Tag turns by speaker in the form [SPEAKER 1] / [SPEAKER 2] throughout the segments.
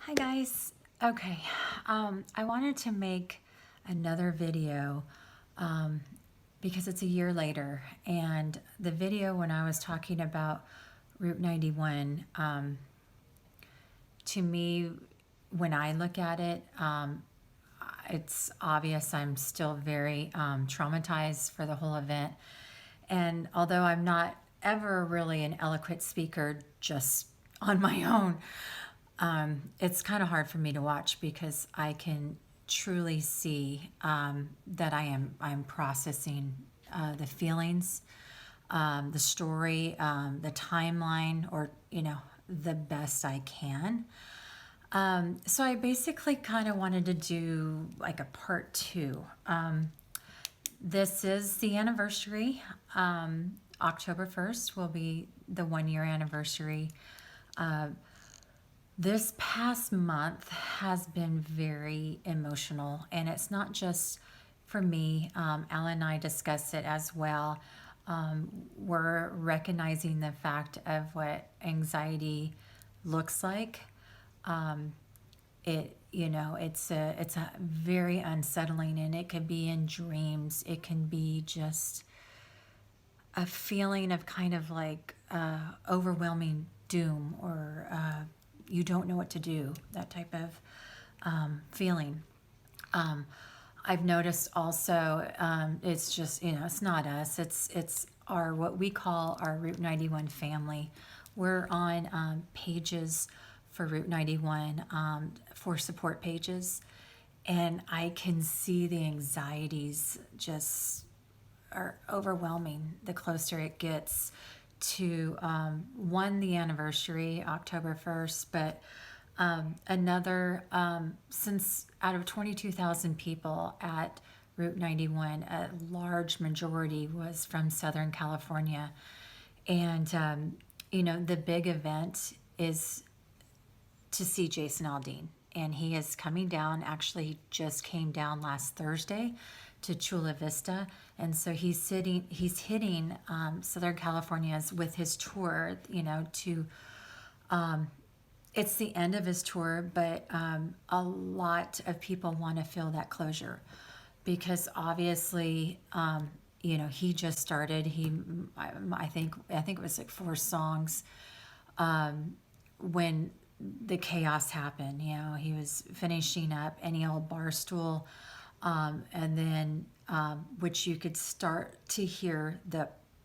[SPEAKER 1] Hi guys. Okay, I wanted to make another video um, because it's a year later, and the video when I was talking about Route 91, to me, when I look at it, it's obvious I'm still very traumatized for the whole event. And although I'm not ever really an eloquent speaker just on my own, it's kind of hard for me to watch because I can truly see that I'm processing the feelings, the story, the timeline, or the best I can. So I basically kind of wanted to do like a part two. This is the anniversary. October 1st will be the 1 year anniversary. This past month has been very emotional, and it's not just for me. Alan and I discussed it as well. We're recognizing the fact of what anxiety looks like. It's a very unsettling, and it could be in dreams. It can be just a feeling of kind of like overwhelming doom, or you don't know what to do, that type of feeling. I've noticed also, it's just, it's not us, it's our, what we call our Route 91 family. We're on pages for Route 91, for support pages, and I can see the anxieties just are overwhelming the closer it gets to one, the anniversary, October 1st, but another, since out of 22,000 people at Route 91, a large majority was from Southern California. And, the big event is to see Jason Aldean. And he is coming down, actually he just came down last Thursday to Chula Vista. And so he's hitting Southern California's with his tour, to it's the end of his tour, but a lot of people want to feel that closure because obviously, he just started. I think it was like 4 songs when the chaos happened. He was finishing up Any Old Barstool, and then which you could start to hear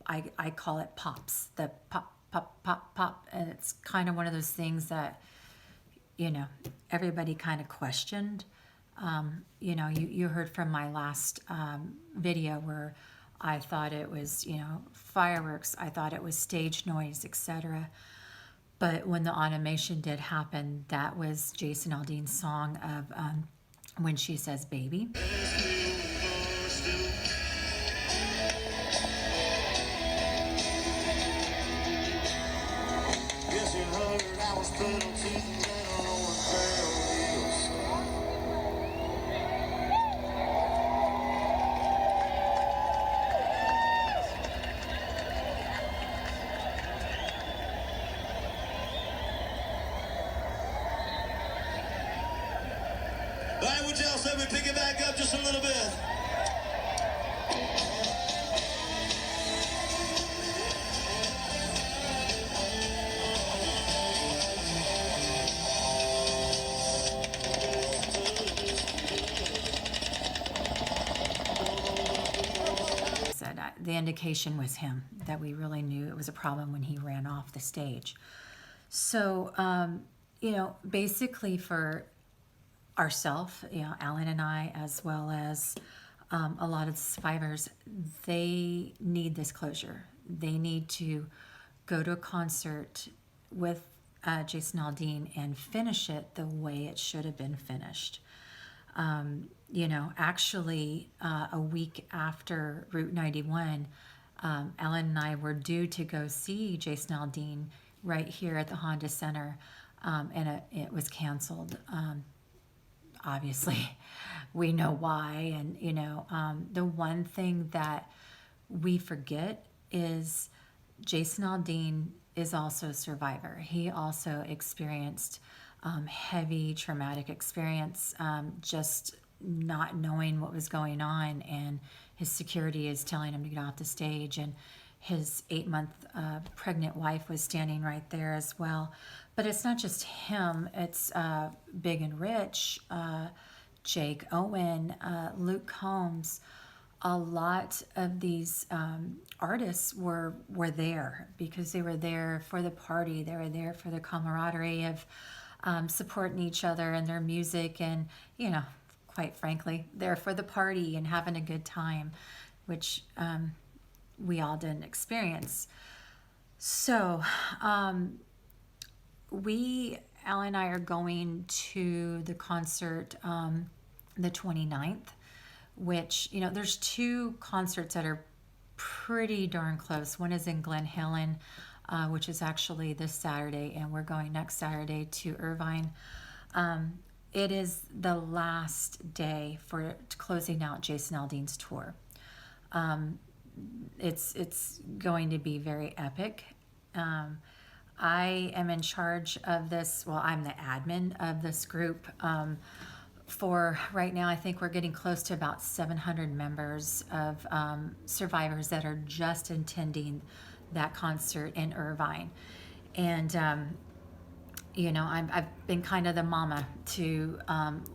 [SPEAKER 1] I call it pops, the pop, pop, pop, pop, and it's kind of one of those things that everybody kind of questioned. You heard from my last video where I thought it was fireworks, I thought it was stage noise, etc. But when the automation did happen, that was Jason Aldean's song of When She Says Baby.
[SPEAKER 2] All right, would y'all say we pick it back up just a little bit?
[SPEAKER 1] The indication was him, that we really knew it was a problem when he ran off the stage. So, basically for ourselves, Alan and I, as well as a lot of the survivors, they need this closure. They need to go to a concert with Jason Aldean and finish it the way it should have been finished. Actually, a week after Route 91, Ellen and I were due to go see Jason Aldean right here at the Honda Center, and it was canceled. Obviously, we know why. And, the one thing that we forget is Jason Aldean is also a survivor. He also experienced heavy traumatic experience, just not knowing what was going on, and his security is telling him to get off the stage, and his 8-month pregnant wife was standing right there as well. But it's not just him, it's Big and Rich, Jake Owen, Luke Combs. A lot of these artists were there because they were there for the party. They were there for the camaraderie of supporting each other and their music, and quite frankly, there for the party and having a good time, which we all didn't experience. So Al and I are going to the concert the 29th, which, there's two concerts that are pretty darn close. One is in Glen Helen, which is actually this Saturday, and we're going next Saturday to Irvine. It is the last day for closing out Jason Aldean's tour. It's going to be very epic. I am in charge of this. Well, I'm the admin of this group. For right now, I think we're getting close to about 700 members of survivors that are just attending that concert in Irvine. And, I've been kind of the mama to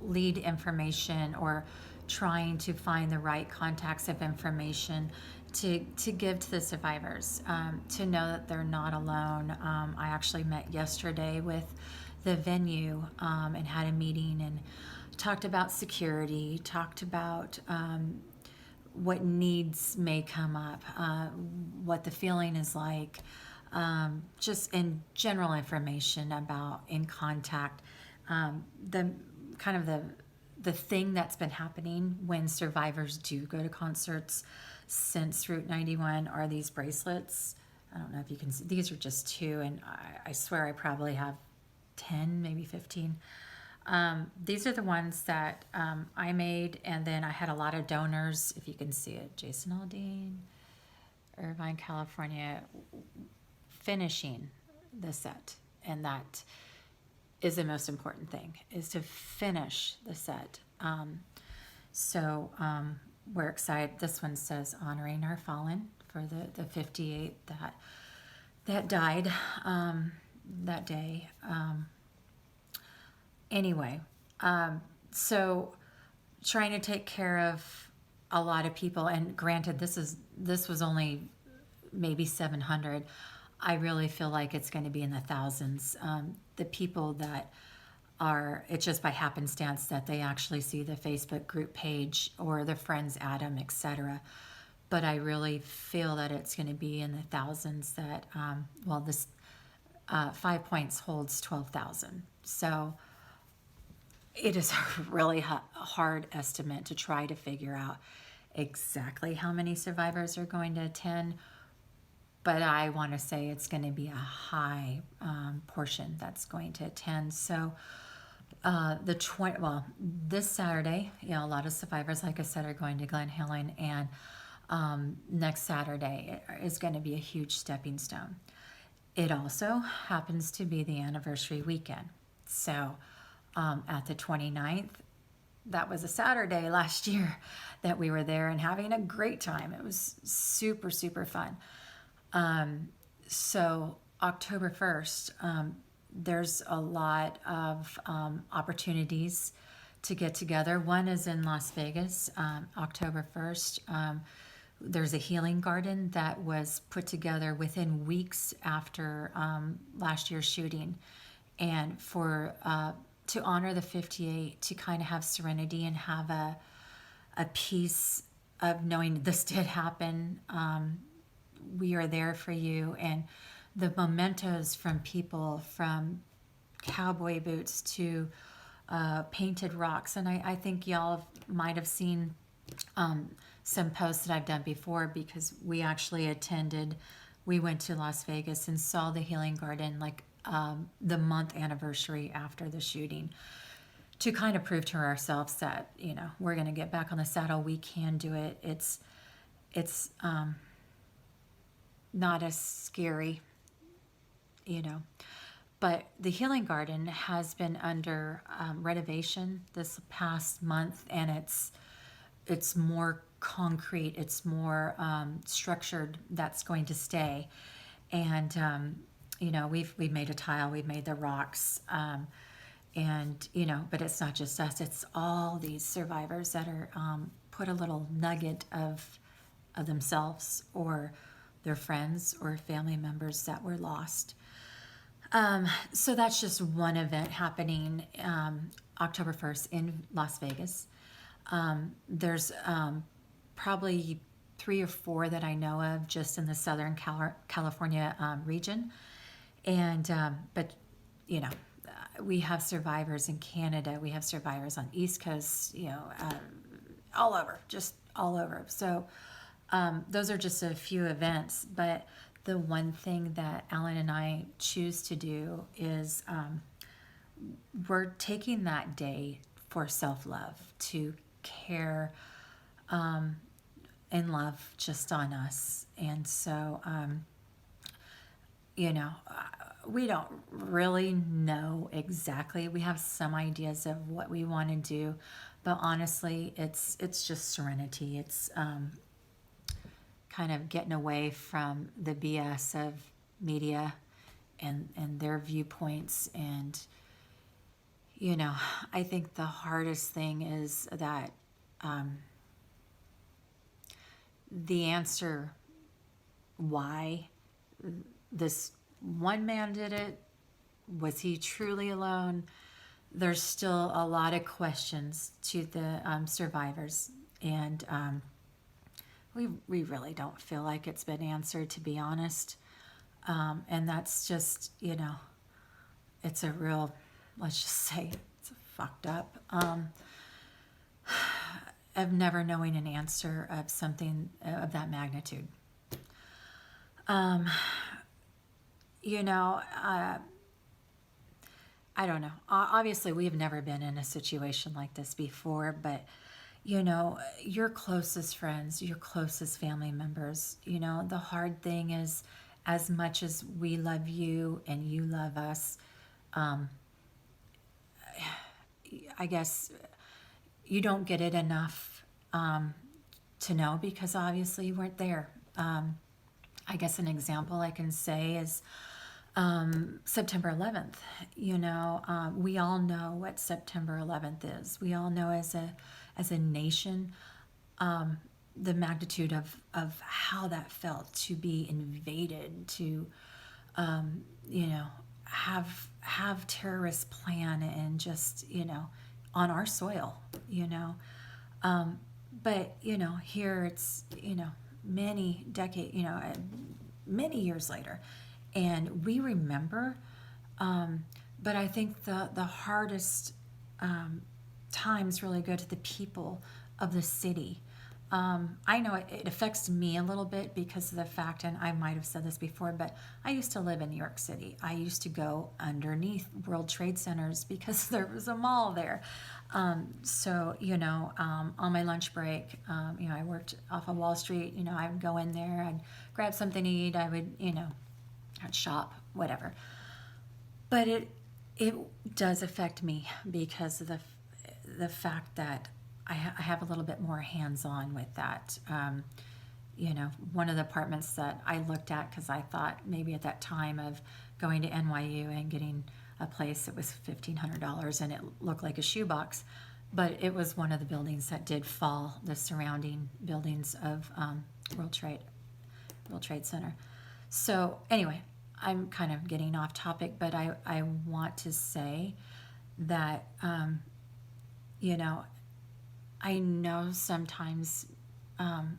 [SPEAKER 1] lead information, or trying to find the right contacts of information to give to the survivors, to know that they're not alone. I actually met yesterday with the venue and had a meeting and talked about security, talked about what needs may come up, what the feeling is like, just in general information about in contact, the kind of the thing that's been happening when survivors do go to concerts since Route 91 are these bracelets. I don't know if you can see, these are just two, and I swear I probably have 10, maybe 15. These are the ones that I made, and then I had a lot of donors, if you can see it. Jason Aldean, Irvine, California, finishing the set. And that is the most important thing, is to finish the set. So we're excited. This one says honoring our fallen, for the 58 that died that day. Anyway, so trying to take care of a lot of people, and granted, this was only maybe 700. I really feel like it's going to be in the thousands. The people that it's just by happenstance that they actually see the Facebook group page or their friends add them, etc. But I really feel that it's going to be in the thousands. That this 5 Points holds 12,000. So it is a really hard estimate to try to figure out exactly how many survivors are going to attend. But I want to say it's going to be a high portion that's going to attend. So this Saturday, a lot of survivors, like I said, are going to Glen Helen, and next Saturday is going to be a huge stepping stone. It also happens to be the anniversary weekend. So at the 29th, that was a Saturday last year that we were there and having a great time. It was super, super fun. So October 1st, there's a lot of opportunities to get together. One is in Las Vegas, October 1st. There's a healing garden that was put together within weeks after last year's shooting, and to honor the 58, to kind of have serenity and have a peace of knowing this did happen. We are there for you, and the mementos from people, from cowboy boots to painted rocks. And I think y'all might have seen some posts that I've done before, because we actually we went to Las Vegas and saw the healing garden like the month anniversary after the shooting, to kind of prove to ourselves that we're going to get back on the saddle. We can do it. It's not as scary, But the Healing Garden has been under renovation this past month, and it's more concrete, it's more structured. That's going to stay, and we've made a tile, we've made the rocks, and but it's not just us; it's all these survivors that are put a little nugget of themselves or their friends or family members that were lost. So that's just one event happening October 1st in Las Vegas. There's probably 3 or 4 that I know of just in the Southern California region. And, but, we have survivors in Canada, we have survivors on East Coast, all over, just all over. So those are just a few events, but the one thing that Alan and I choose to do is we're taking that day for self-love, to care and love just on us. And so, we don't really know exactly. We have some ideas of what we want to do, but honestly, it's just serenity. It's kind of getting away from the BS of media and their viewpoints. And I think the hardest thing is that the answer why this one man did it, was he truly alone? There's still a lot of questions to the survivors, and we really don't feel like it's been answered, to be honest. And that's just, it's a real, let's just say, it's fucked up, of never knowing an answer of something of that magnitude. I don't know. Obviously, we've never been in a situation like this before, but your closest friends, your closest family members, the hard thing is, as much as we love you and you love us, I guess you don't get it enough to know, because obviously you weren't there. I guess an example I can say is September 11th. We all know what September 11th is. We all know as a nation the magnitude of how that felt, to be invaded, to have terrorists plan and just on our soil. But here it's many many years later, and we remember. But I think the hardest times really go to the people of the city. I know it affects me a little bit because of the fact, and I might have said this before, but I used to live in New York City. I used to go underneath World Trade Centers because there was a mall there. So, on my lunch break, I worked off of Wall Street. I would go in there, I'd grab something to eat, I would, I'd shop, whatever. But it does affect me because of the fact that I have a little bit more hands-on with that. One of the apartments that I looked at, because I thought maybe at that time of going to NYU and getting a place that was $1,500 and it looked like a shoebox, but it was one of the buildings that did fall, the surrounding buildings of World Trade Center. So anyway, I'm kind of getting off topic, but I want to say that, I know sometimes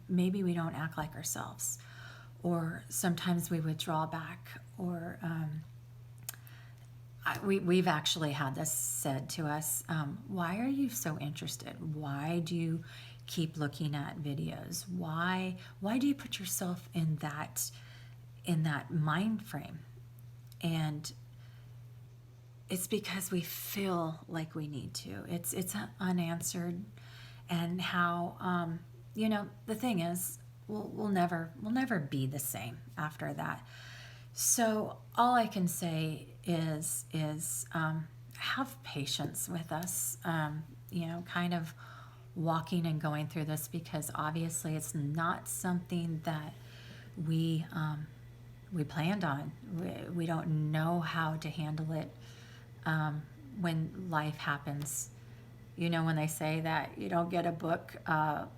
[SPEAKER 1] maybe we don't act like ourselves, or sometimes we withdraw back, or we've actually had this said to us, why are you so interested? Why do you keep looking at videos? Why do you put yourself in that mind frame? And it's because we feel like we need to. It's unanswered. And how the thing is, we'll never be the same after that. So all I can say is have patience with us. Kind of walking and going through this, because obviously it's not something that we planned on. We don't know how to handle it when life happens. When they say that you don't get a book of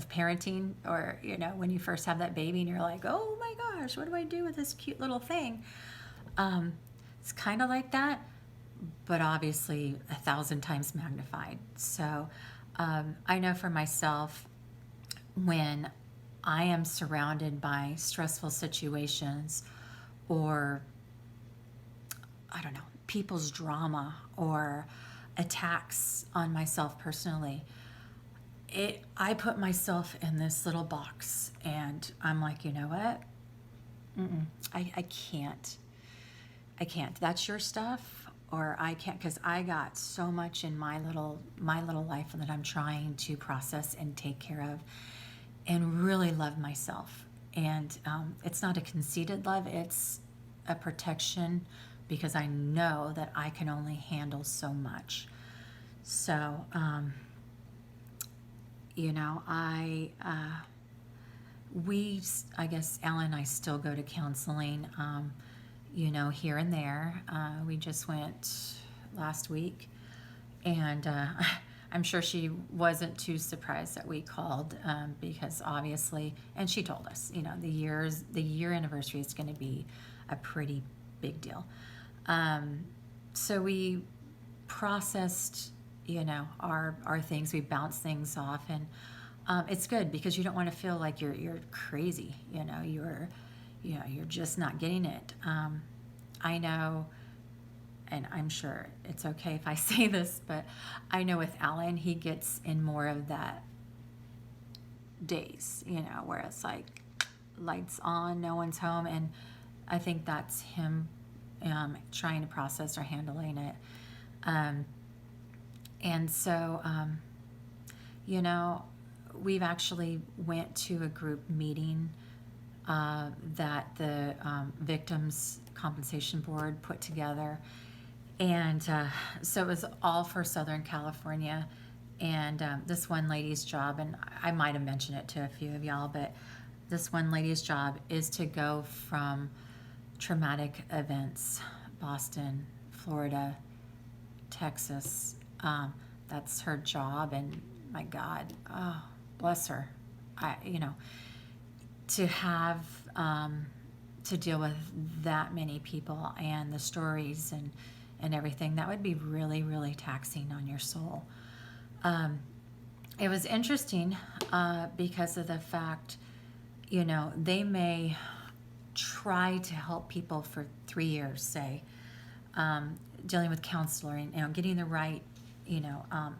[SPEAKER 1] parenting, or, when you first have that baby and you're like, oh my gosh, what do I do with this cute little thing? It's kind of like that, but obviously 1,000 times magnified. So I know for myself, when I am surrounded by stressful situations, or I don't know, people's drama or attacks on myself personally, I put myself in this little box, and I'm like, you know what? I can't. That's your stuff, or I can't, because I got so much in my little life that I'm trying to process and take care of, and really love myself. And it's not a conceited love; it's a protection, because I know that I can only handle so much. So, I guess Alan and I still go to counseling, here and there. We just went last week, and I'm sure she wasn't too surprised that we called, because obviously, and she told us, the year anniversary is going to be a pretty big deal. So we processed, our things. We bounced things off, and it's good, because you don't want to feel like you're crazy. You're just not getting it. I know, and I'm sure it's okay if I say this, but I know with Alan, he gets in more of that days, where it's like lights on, no one's home, and I think that's him trying to process or handling it. And so, we've actually went to a group meeting that the Victims Compensation Board put together. And so it was all for Southern California. And this one lady's job, and I might have mentioned it to a few of y'all, but this one lady's job is to go from traumatic events, Boston, Florida, Texas. That's her job, and my God, oh, bless her. To have to deal with that many people and the stories and everything, that would be really, really taxing on your soul. It was interesting because of the fact, they may try to help people for 3 years, say, dealing with counseling, getting the right,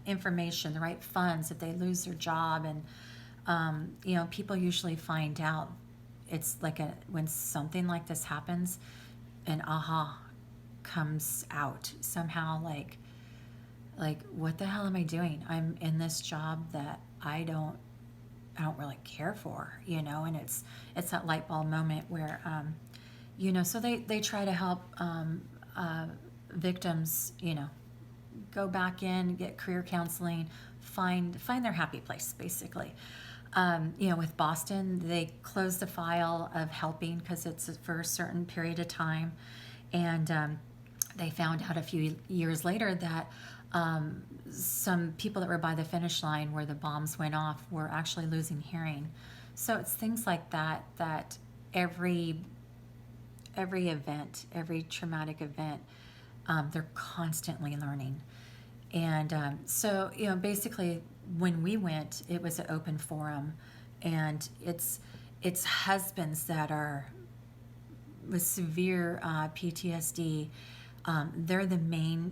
[SPEAKER 1] information, the right funds if they lose their job. And, people usually find out, it's like when something like this happens, an aha comes out somehow, like, what the hell am I doing? I'm in this job that I don't really care for, and it's that light bulb moment where, so they try to help victims, go back in, get career counseling, find their happy place, basically. With Boston, they closed the file of helping because it's for a certain period of time, and they found out a few years later that some people that were by the finish line where the bombs went off were actually losing hearing. So it's things like that every event, every traumatic event, they're constantly learning. And so, basically, when we went, it was an open forum, and it's husbands that are with severe PTSD. They're the main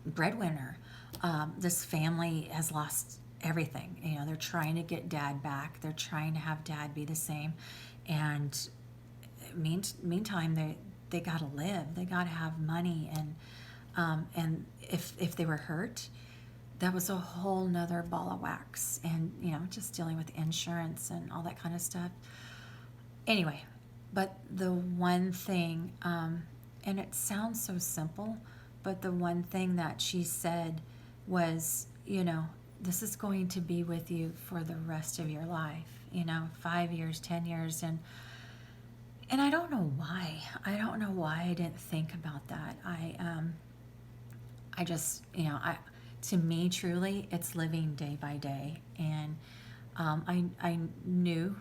[SPEAKER 1] breadwinner. This family has lost everything. They're trying to get dad back. They're trying to have dad be the same, and meantime, they got to live. They got to have money, and if they were hurt, that was a whole nother ball of wax. And just dealing with insurance and all that kind of stuff. Anyway, but the one thing, And it sounds so simple, but the one thing that she said was, this is going to be with you for the rest of your life, 5 years, 10 years. And I don't know why. I don't know why I didn't think about that. I just, to me, truly, it's living day by day. And I knew,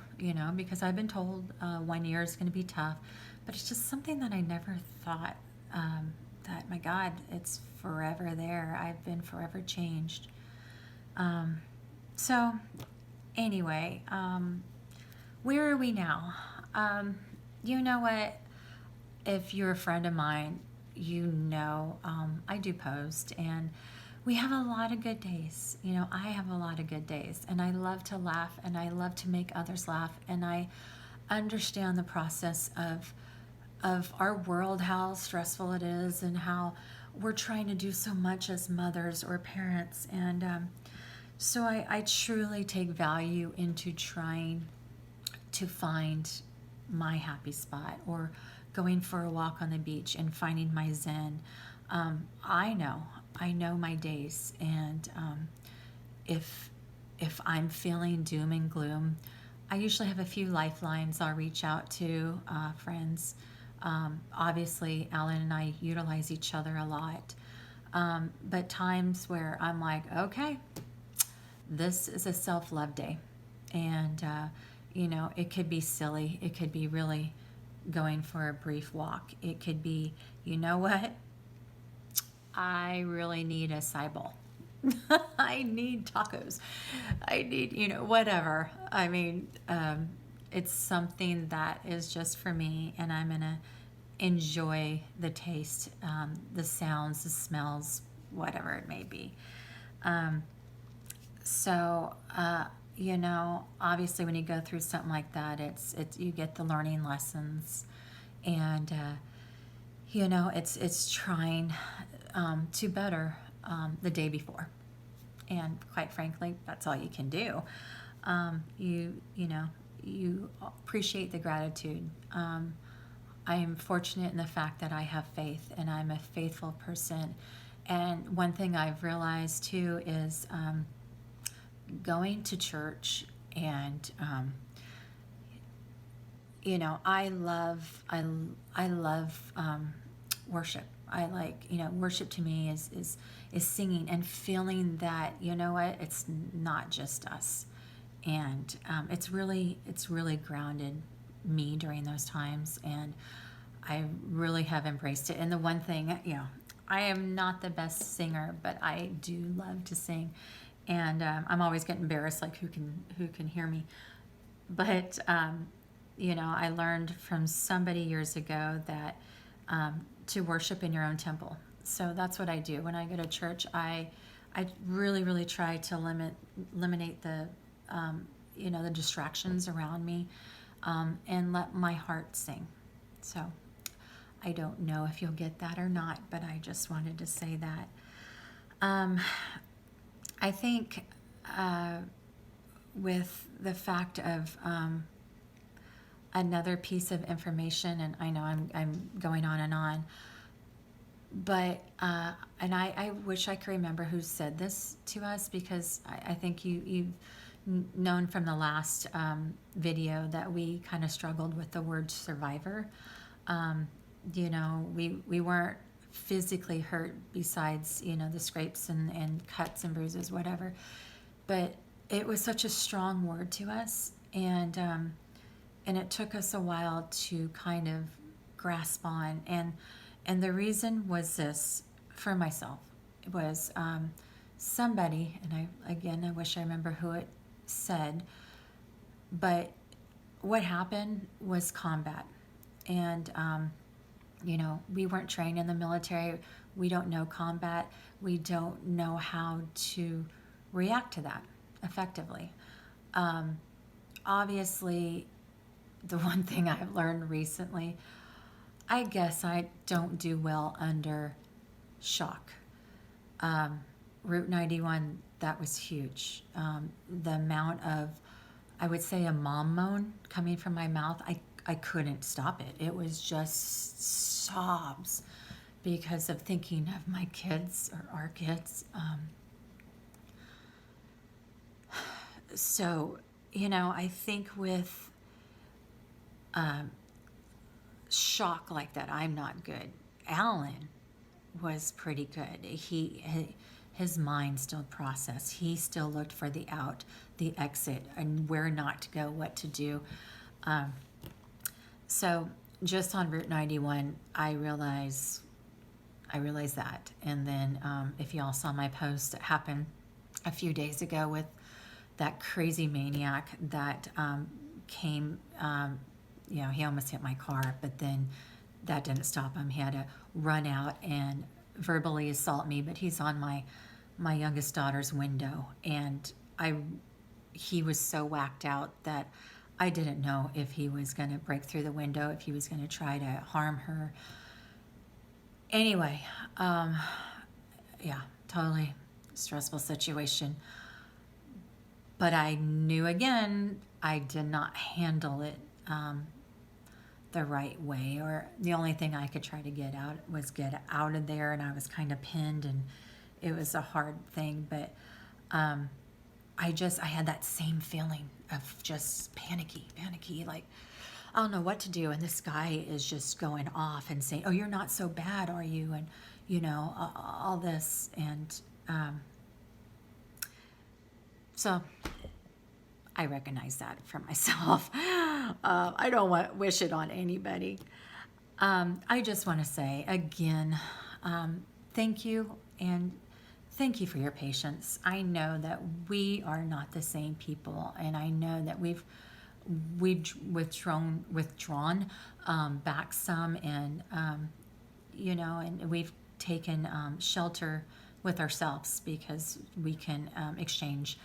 [SPEAKER 1] because I've been told 1 year is going to be tough, but it's just something that I never thought that, my God, it's forever there. I've been forever changed. So, anyway, where are we now? You know what? If you're a friend of mine, I do post, and we have a lot of good days. I have a lot of good days, and I love to laugh, and I love to make others laugh, and I understand the process of our world, how stressful it is, and how we're trying to do so much as mothers or parents. And so I truly take value into trying to find my happy spot, or going for a walk on the beach and finding my zen. I know my days, and if I'm feeling doom and gloom, I usually have a few lifelines I'll reach out to, friends. Obviously, Alan and I utilize each other a lot, but times where I'm like, okay, this is a self-love day, and it could be silly, it could be really going for a brief walk, it could be, what, I really need a acai bowl. I need tacos. I need, whatever. I mean, it's something that is just for me, and I'm going to enjoy the taste, the sounds, the smells, whatever it may be. So, obviously when you go through something like that, it's you get the learning lessons, and, it's trying to better the day before. And quite frankly, that's all you can do. You appreciate the gratitude. I am fortunate in the fact that I have faith, and I'm a faithful person. And one thing I've realized too is going to church, and I love worship. I like, worship to me is singing and feeling that, it's not just us. And it's really grounded me during those times, and I really have embraced it. And the one thing, I am not the best singer, but I do love to sing. And I'm always getting embarrassed, like who can hear me. But I learned from somebody years ago that to worship in your own temple. So that's what I do when I go to church. I really try to eliminate the the distractions around me, and let my heart sing. So I don't know if you'll get that or not, but I just wanted to say that. I think with the fact of another piece of information, and I know I'm going on, but and I wish I could remember who said this to us, because I think you've known from the last video that we kind of struggled with the word survivor. We weren't physically hurt, besides the scrapes and cuts and bruises, whatever, but it was such a strong word to us, and it took us a while to kind of grasp on, and the reason was this for myself. It was somebody, and I wish I remember who it said, but what happened was combat. And we weren't trained in the military. We don't know combat. We don't know how to react to that effectively. Obviously, the one thing I've learned recently, I guess I don't do well under shock. Route 91, that was huge. The amount of, I would say, a mom moan coming from my mouth, I couldn't stop it. It was just sobs because of thinking of my kids or our kids. So, I think with shock like that, I'm not good. Alan was pretty good. His mind still processed. He still looked for the out, the exit, and where not to go, what to do. So just on Route 91, I realized that. And then if y'all saw my post that happened a few days ago with that crazy maniac that came, he almost hit my car, but then that didn't stop him. He had to run out and verbally assault me, but he's on my youngest daughter's window, and he was so whacked out that I didn't know if he was going to break through the window, if he was going to try to harm her. Anyway, yeah, totally stressful situation. But I knew again I did not handle it the right way, or the only thing I could try to get out of there, and I was kind of pinned, and it was a hard thing. But I had that same feeling of just panicky, like I don't know what to do, and this guy is just going off and saying, "Oh, you're not so bad, are you?" And all this, and so I recognize that for myself. I don't wish it on anybody. I just want to say again, thank you, and thank you for your patience. I know that we are not the same people, and I know that we've withdrawn back some, and and we've taken shelter with ourselves because we can exchange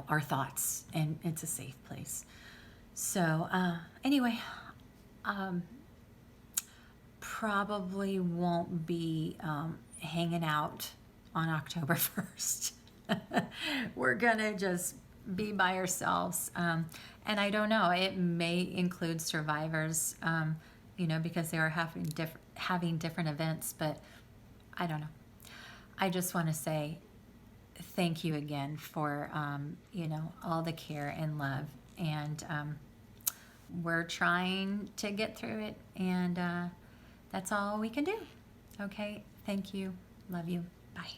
[SPEAKER 1] our thoughts, and it's a safe place. So anyway, probably won't be hanging out on October 1st. We're gonna just be by ourselves, and I don't know, it may include survivors, because they are having different events, but I don't know. I just want to say thank you again for all the care and love, and we're trying to get through it, and that's all we can do. Okay, thank you, love you, bye.